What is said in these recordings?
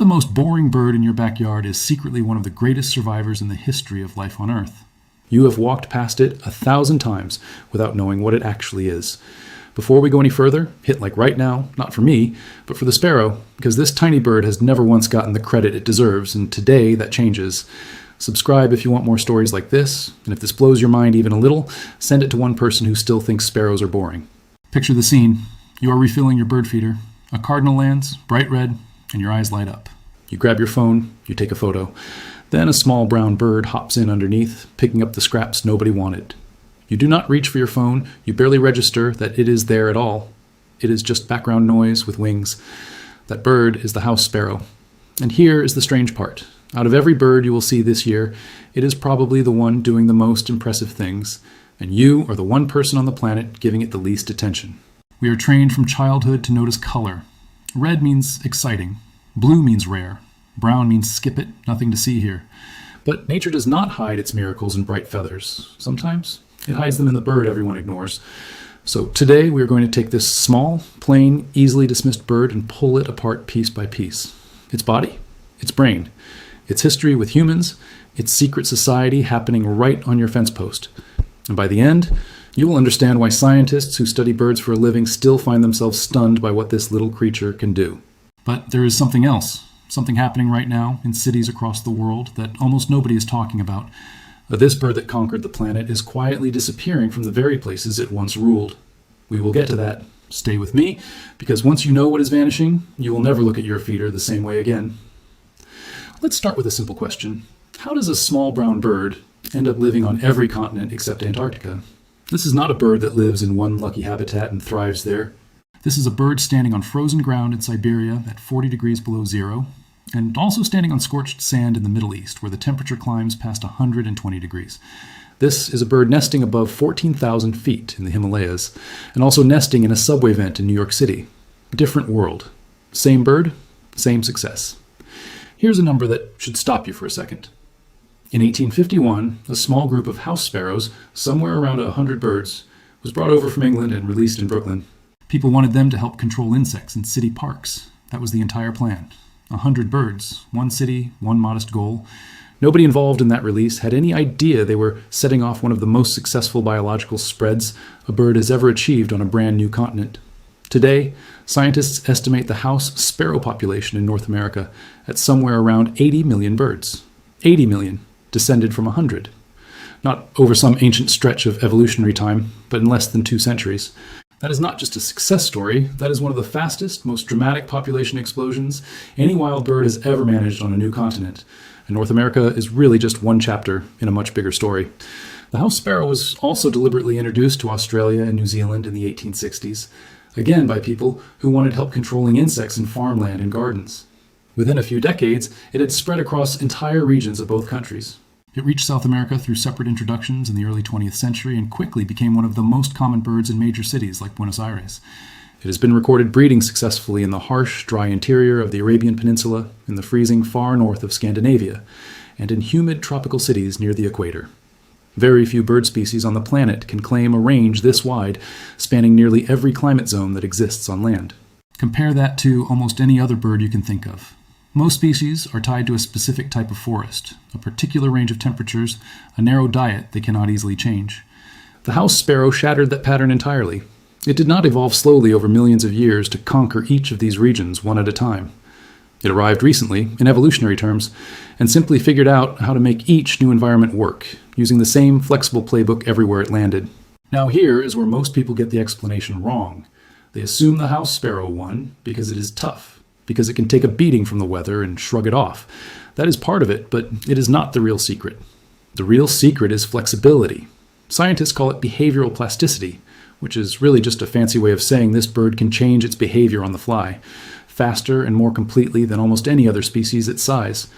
the most boring bird in your backyard is secretly one of the greatest survivors in the history of life on Earth? You have walked past it 1,000 times without knowing what it actually is. Before we go any further, hit like right now, not for me, but for the sparrow, because this tiny bird has never once gotten the credit it deserves, and today that changes. Subscribe if you want more stories like this, and if this blows your mind even a little, send it to one person who still thinks sparrows are boring. Picture the scene. You are refilling your bird feeder. A cardinal lands, bright red, and your eyes light up. You grab your phone, you take a photo. Then a small brown bird hops in underneath, picking up the scraps nobody wanted. You do not reach for your phone, you barely register that it is there at all. It is just background noise with wings. That bird is the house sparrow. And here is the strange part. Out of every bird you will see this year, it is probably the one doing the most impressive things, and you are the one person on the planet giving it the least attention. We are trained from childhood to notice color. Red means exciting. Blue means rare. Brown means skip it, nothing to see here. But nature does not hide its miracles in bright feathers. Sometimes it hides them in the bird everyone ignores. So today we are going to take this small, plain, easily dismissed bird and pull it apart piece by piece. Its body, its brain, its history with humans, its secret society happening right on your fence post. And by the end, you will understand why scientists who study birds for a living still find themselves stunned by what this little creature can do. But there is something else, something happening right now in cities across the world that almost nobody is talking about. This bird that conquered the planet is quietly disappearing from the very places it once ruled. We will get to that. Stay with me, because once you know what is vanishing, you will never look at your feeder the same way again. Let's start with a simple question. How does a small brown bird end up living on every continent except Antarctica? This is not a bird that lives in one lucky habitat and thrives there. This is a bird standing on frozen ground in Siberia at 40 degrees below zero, and also standing on scorched sand in the Middle East, where the temperature climbs past 120 degrees. This is a bird nesting above 14,000 feet in the Himalayas, and also nesting in a subway vent in New York City. Different world. Same bird, same success. Here's a number that should stop you for a second. In 1851, a small group of house sparrows, somewhere around 100 birds, was brought over from England and released in Brooklyn. People wanted them to help control insects in city parks. That was the entire plan. 100 birds, one city, one modest goal. Nobody involved in that release had any idea they were setting off one of the most successful biological spreads a bird has ever achieved on a brand new continent. Today, scientists estimate the house sparrow population in North America at somewhere around 80 million birds. 80 million, descended from 100. Not over some ancient stretch of evolutionary time, but in less than 2 centuries. That is not just a success story, that is one of the fastest, most dramatic population explosions any wild bird has ever managed on a new continent. And North America is really just one chapter in a much bigger story. The house sparrow was also deliberately introduced to Australia and New Zealand in the 1860s, again by people who wanted help controlling insects in farmland and gardens. Within a few decades, it had spread across entire regions of both countries. It reached South America through separate introductions in the early 20th century and quickly became one of the most common birds in major cities like Buenos Aires. It has been recorded breeding successfully in the harsh, dry interior of the Arabian Peninsula, in the freezing far north of Scandinavia, and in humid tropical cities near the equator. Very few bird species on the planet can claim a range this wide, spanning nearly every climate zone that exists on land. Compare that to almost any other bird you can think of. Most species are tied to a specific type of forest, a particular range of temperatures, a narrow diet they cannot easily change. The house sparrow shattered that pattern entirely. It did not evolve slowly over millions of years to conquer each of these regions one at a time. It arrived recently, in evolutionary terms, and simply figured out how to make each new environment work, using the same flexible playbook everywhere it landed. Now here is where most people get the explanation wrong. They assume the house sparrow won because it is tough, because it can take a beating from the weather and shrug it off. That is part of it, but it is not the real secret. The real secret is flexibility. Scientists call it behavioral plasticity, which is really just a fancy way of saying this bird can change its behavior on the fly, faster and more completely than almost any other species its size.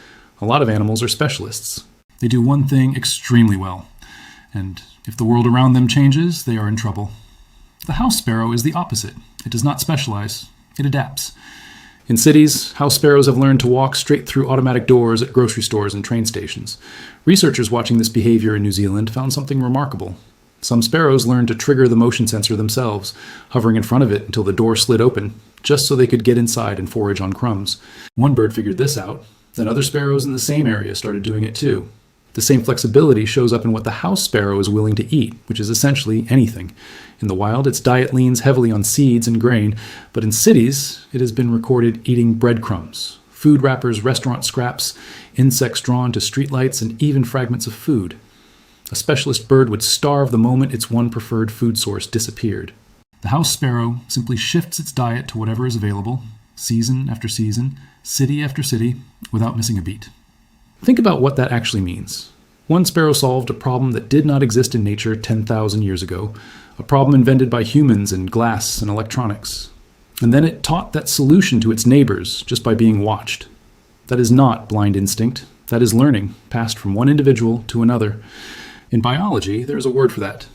A lot of animals are specialists. They do one thing extremely well, and if the world around them changes, they are in trouble. The house sparrow is the opposite. It does not specialize, it adapts. In cities, house sparrows have learned to walk straight through automatic doors at grocery stores and train stations. Researchers watching this behavior in New Zealand found something remarkable. Some sparrows learned to trigger the motion sensor themselves, hovering in front of it until the door slid open, just so they could get inside and forage on crumbs. One bird figured this out, then other sparrows in the same area started doing it too. The same flexibility shows up in what the house sparrow is willing to eat, which is essentially anything. In the wild, its diet leans heavily on seeds and grain, but in cities, it has been recorded eating breadcrumbs, food wrappers, restaurant scraps, insects drawn to streetlights, and even fragments of food. A specialist bird would starve the moment its one preferred food source disappeared. The house sparrow simply shifts its diet to whatever is available, season after season, city after city, without missing a beat. Think about what that actually means. One sparrow solved a problem that did not exist in nature 10,000 years ago, a problem invented by humans in glass and electronics. And then it taught that solution to its neighbors just by being watched. That is not blind instinct. That is learning, passed from one individual to another. In biology, there is a word for that: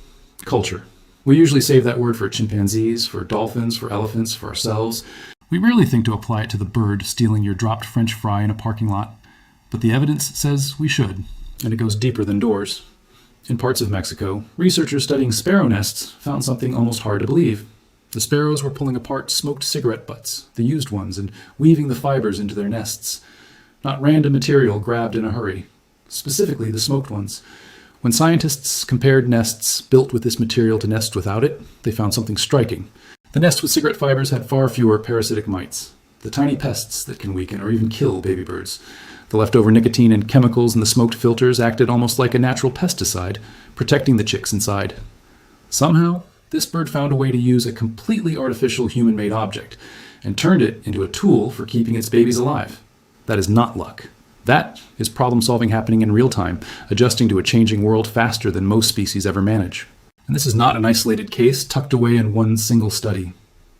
culture. We usually save that word for chimpanzees, for dolphins, for elephants, for ourselves. We rarely think to apply it to the bird stealing your dropped French fry in a parking lot, but the evidence says we should, and it goes deeper than doors. In parts of Mexico, researchers studying sparrow nests found something almost hard to believe. The sparrows were pulling apart smoked cigarette butts, the used ones, and weaving the fibers into their nests. Not random material grabbed in a hurry, specifically the smoked ones. When scientists compared nests built with this material to nests without it, they found something striking. The nest with cigarette fibers had far fewer parasitic mites, the tiny pests that can weaken or even kill baby birds. The leftover nicotine and chemicals in the smoked filters acted almost like a natural pesticide, protecting the chicks inside. Somehow, this bird found a way to use a completely artificial human-made object and turned it into a tool for keeping its babies alive. That is not luck. That is problem-solving happening in real time, adjusting to a changing world faster than most species ever manage. And this is not an isolated case tucked away in one single study.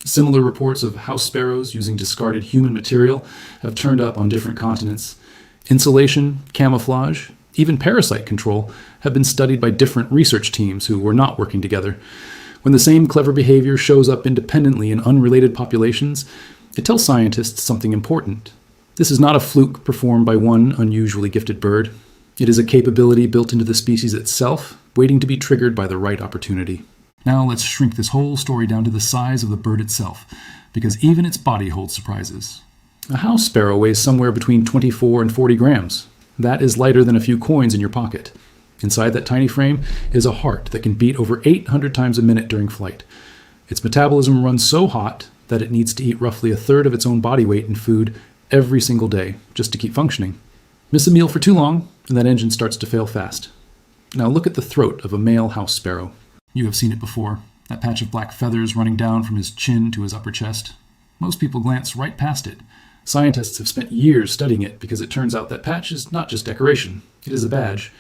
Similar reports of house sparrows using discarded human material have turned up on different continents. Insulation, camouflage, even parasite control have been studied by different research teams who were not working together. When the same clever behavior shows up independently in unrelated populations, it tells scientists something important. This is not a fluke performed by one unusually gifted bird. It is a capability built into the species itself, waiting to be triggered by the right opportunity. Now let's shrink this whole story down to the size of the bird itself, because even its body holds surprises. A house sparrow weighs somewhere between 24 and 40 grams. That is lighter than a few coins in your pocket. Inside that tiny frame is a heart that can beat over 800 times a minute during flight. Its metabolism runs so hot that it needs to eat roughly a third of its own body weight in food every single day just to keep functioning. Miss a meal for too long, and that engine starts to fail fast. Now look at the throat of a male house sparrow. You have seen it before, that patch of black feathers running down from his chin to his upper chest. Most people glance right past it. Scientists have spent years studying it because it turns out that patch is not just decoration, it is a badge.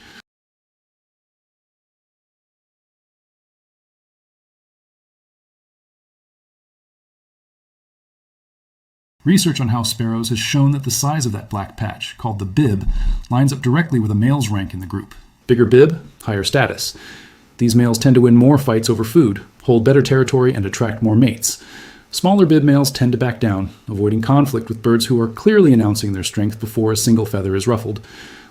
Research on house sparrows has shown that the size of that black patch, called the bib, lines up directly with a male's rank in the group. Bigger bib, higher status. These males tend to win more fights over food, hold better territory, and attract more mates. Smaller bib males tend to back down, avoiding conflict with birds who are clearly announcing their strength before a single feather is ruffled.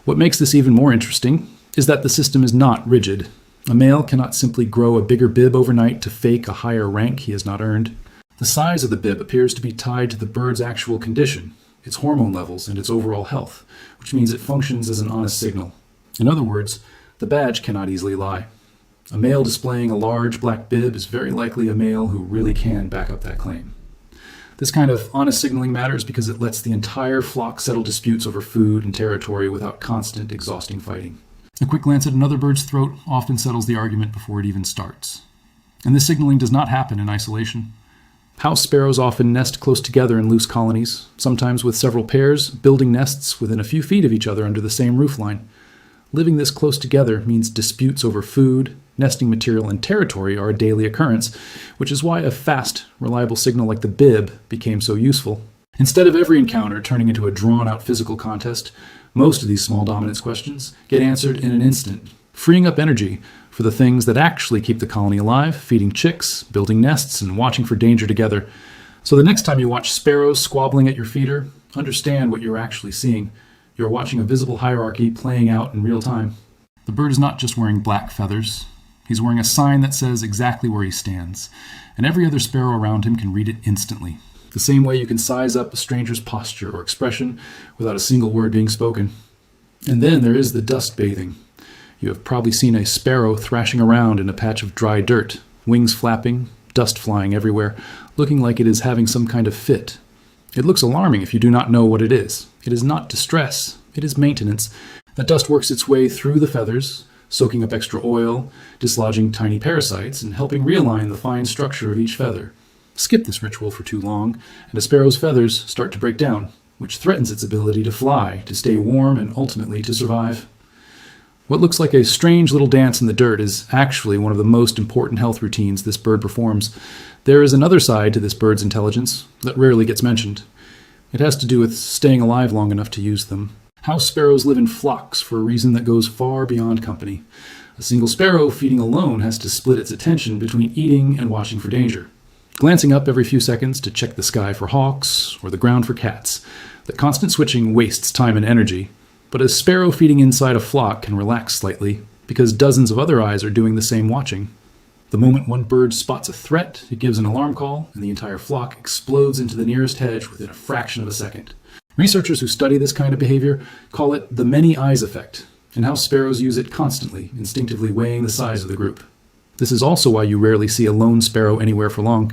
What makes this even more interesting is that the system is not rigid. A male cannot simply grow a bigger bib overnight to fake a higher rank he has not earned. The size of the bib appears to be tied to the bird's actual condition, its hormone levels, and its overall health, which means it functions as an honest signal. In other words, the badge cannot easily lie. A male displaying a large black bib is very likely a male who really can back up that claim. This kind of honest signaling matters because it lets the entire flock settle disputes over food and territory without constant, exhausting fighting. A quick glance at another bird's throat often settles the argument before it even starts. And this signaling does not happen in isolation. House sparrows often nest close together in loose colonies, sometimes with several pairs, building nests within a few feet of each other under the same roofline. Living this close together means disputes over food, nesting material, and territory are a daily occurrence, which is why a fast, reliable signal like the bib became so useful. Instead of every encounter turning into a drawn-out physical contest, most of these small dominance questions get answered in an instant, freeing up energy for the things that actually keep the colony alive, feeding chicks, building nests, and watching for danger together. So the next time you watch sparrows squabbling at your feeder, understand what you're actually seeing. You're watching a visible hierarchy playing out in real time. The bird is not just wearing black feathers. He's wearing a sign that says exactly where he stands, and every other sparrow around him can read it instantly. The same way you can size up a stranger's posture or expression without a single word being spoken. And then there is the dust bathing. You have probably seen a sparrow thrashing around in a patch of dry dirt, wings flapping, dust flying everywhere, looking like it is having some kind of fit. It looks alarming if you do not know what it is. It is not distress, it is maintenance. That dust works its way through the feathers, soaking up extra oil, dislodging tiny parasites, and helping realign the fine structure of each feather. Skip this ritual for too long, and a sparrow's feathers start to break down, which threatens its ability to fly, to stay warm, and ultimately to survive. What looks like a strange little dance in the dirt is actually one of the most important health routines this bird performs. There is another side to this bird's intelligence that rarely gets mentioned. It has to do with staying alive long enough to use them. House sparrows live in flocks for a reason that goes far beyond company. A single sparrow feeding alone has to split its attention between eating and watching for danger, glancing up every few seconds to check the sky for hawks or the ground for cats. That constant switching wastes time and energy, but a sparrow feeding inside a flock can relax slightly because dozens of other eyes are doing the same watching. The moment one bird spots a threat, it gives an alarm call, and the entire flock explodes into the nearest hedge within a fraction of a second. Researchers who study this kind of behavior call it the many eyes effect, and how sparrows use it constantly, instinctively weighing the size of the group. This is also why you rarely see a lone sparrow anywhere for long.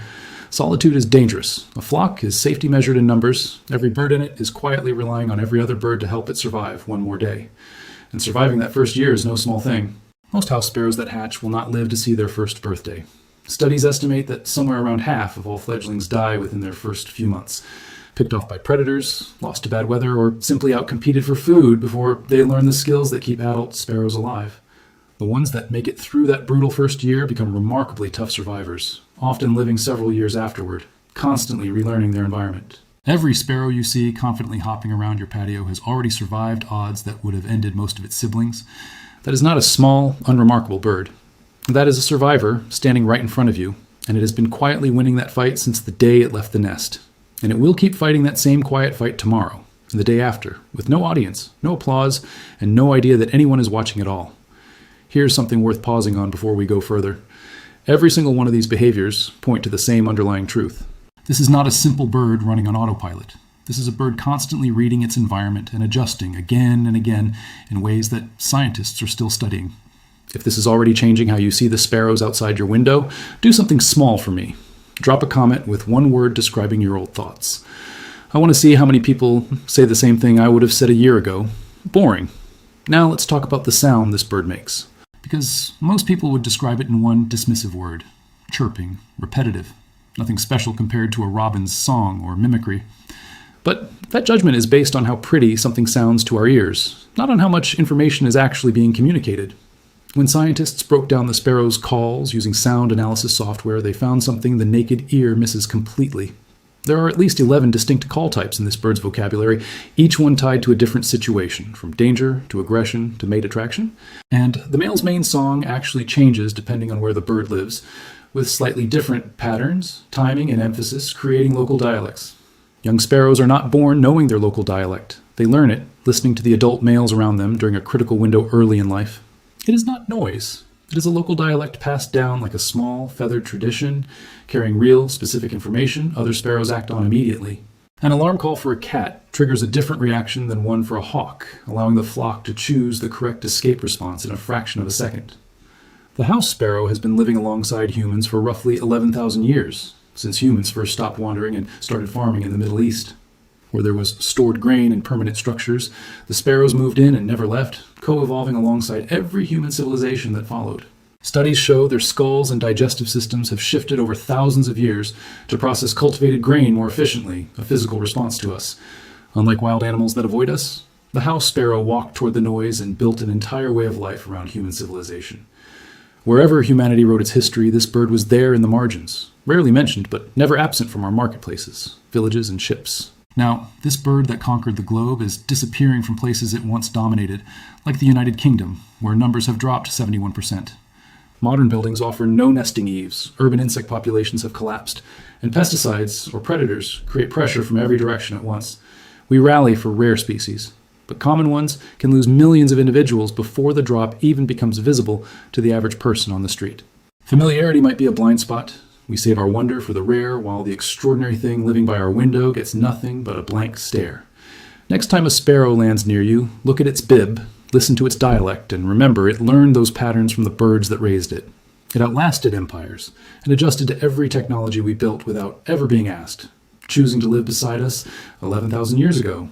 Solitude is dangerous. A flock is safety measured in numbers. Every bird in it is quietly relying on every other bird to help it survive one more day. And surviving that first year is no small thing. Most house sparrows that hatch will not live to see their first birthday. Studies estimate that somewhere around half of all fledglings die within their first few months, picked off by predators, lost to bad weather, or simply outcompeted for food before they learn the skills that keep adult sparrows alive. The ones that make it through that brutal first year become remarkably tough survivors, often living several years afterward, constantly relearning their environment. Every sparrow you see confidently hopping around your patio has already survived odds that would have ended most of its siblings. That is not a small, unremarkable bird. That is a survivor standing right in front of you, and it has been quietly winning that fight since the day it left the nest. And it will keep fighting that same quiet fight tomorrow, and the day after, with no audience, no applause, and no idea that anyone is watching at all. Here's something worth pausing on before we go further. Every single one of these behaviors point to the same underlying truth. This is not a simple bird running on autopilot. This is a bird constantly reading its environment and adjusting again and again in ways that scientists are still studying. If this is already changing how you see the sparrows outside your window, do something small for me. Drop a comment with one word describing your old thoughts. I want to see how many people say the same thing I would have said a year ago. Boring. Now let's talk about the sound this bird makes. Because most people would describe it in one dismissive word: chirping, repetitive. Nothing special compared to a robin's song or mimicry. But that judgment is based on how pretty something sounds to our ears, not on how much information is actually being communicated. When scientists broke down the sparrow's calls using sound analysis software, they found something the naked ear misses completely. There are at least 11 distinct call types in this bird's vocabulary, each one tied to a different situation, from danger to aggression to mate attraction. And the male's main song actually changes depending on where the bird lives, with slightly different patterns, timing, and emphasis, creating local dialects. Young sparrows are not born knowing their local dialect. They learn it, listening to the adult males around them during a critical window early in life. It is not noise. It is a local dialect passed down like a small, feathered tradition, carrying real, specific information other sparrows act on immediately. An alarm call for a cat triggers a different reaction than one for a hawk, allowing the flock to choose the correct escape response in a fraction of a second. The house sparrow has been living alongside humans for roughly 11,000 years, since humans first stopped wandering and started farming in the Middle East. Where there was stored grain and permanent structures, the sparrows moved in and never left, co-evolving alongside every human civilization that followed. Studies show their skulls and digestive systems have shifted over thousands of years to process cultivated grain more efficiently, a physical response to us. Unlike wild animals that avoid us, the house sparrow walked toward the noise and built an entire way of life around human civilization. Wherever humanity wrote its history, this bird was there in the margins, rarely mentioned but never absent from our marketplaces, villages, and ships. Now, this bird that conquered the globe is disappearing from places it once dominated, like the United Kingdom, where numbers have dropped 71%. Modern buildings offer no nesting eaves, urban insect populations have collapsed, and pesticides, or predators, create pressure from every direction at once. We rally for rare species. but common ones can lose millions of individuals before the drop even becomes visible to the average person on the street. Familiarity might be a blind spot. We save our wonder for the rare, while the extraordinary thing living by our window gets nothing but a blank stare. Next time a sparrow lands near you, look at its bib, listen to its dialect, and remember it learned those patterns from the birds that raised it. It outlasted empires and adjusted to every technology we built without ever being asked, choosing to live beside us 11,000 years ago.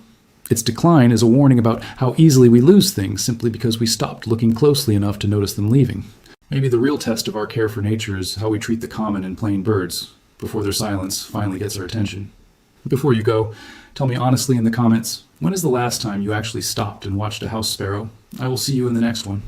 Its decline is a warning about how easily we lose things simply because we stopped looking closely enough to notice them leaving. Maybe the real test of our care for nature is how we treat the common and plain birds before their silence finally gets our attention. Before you go, tell me honestly in the comments, when is the last time you actually stopped and watched a house sparrow? I will see you in the next one.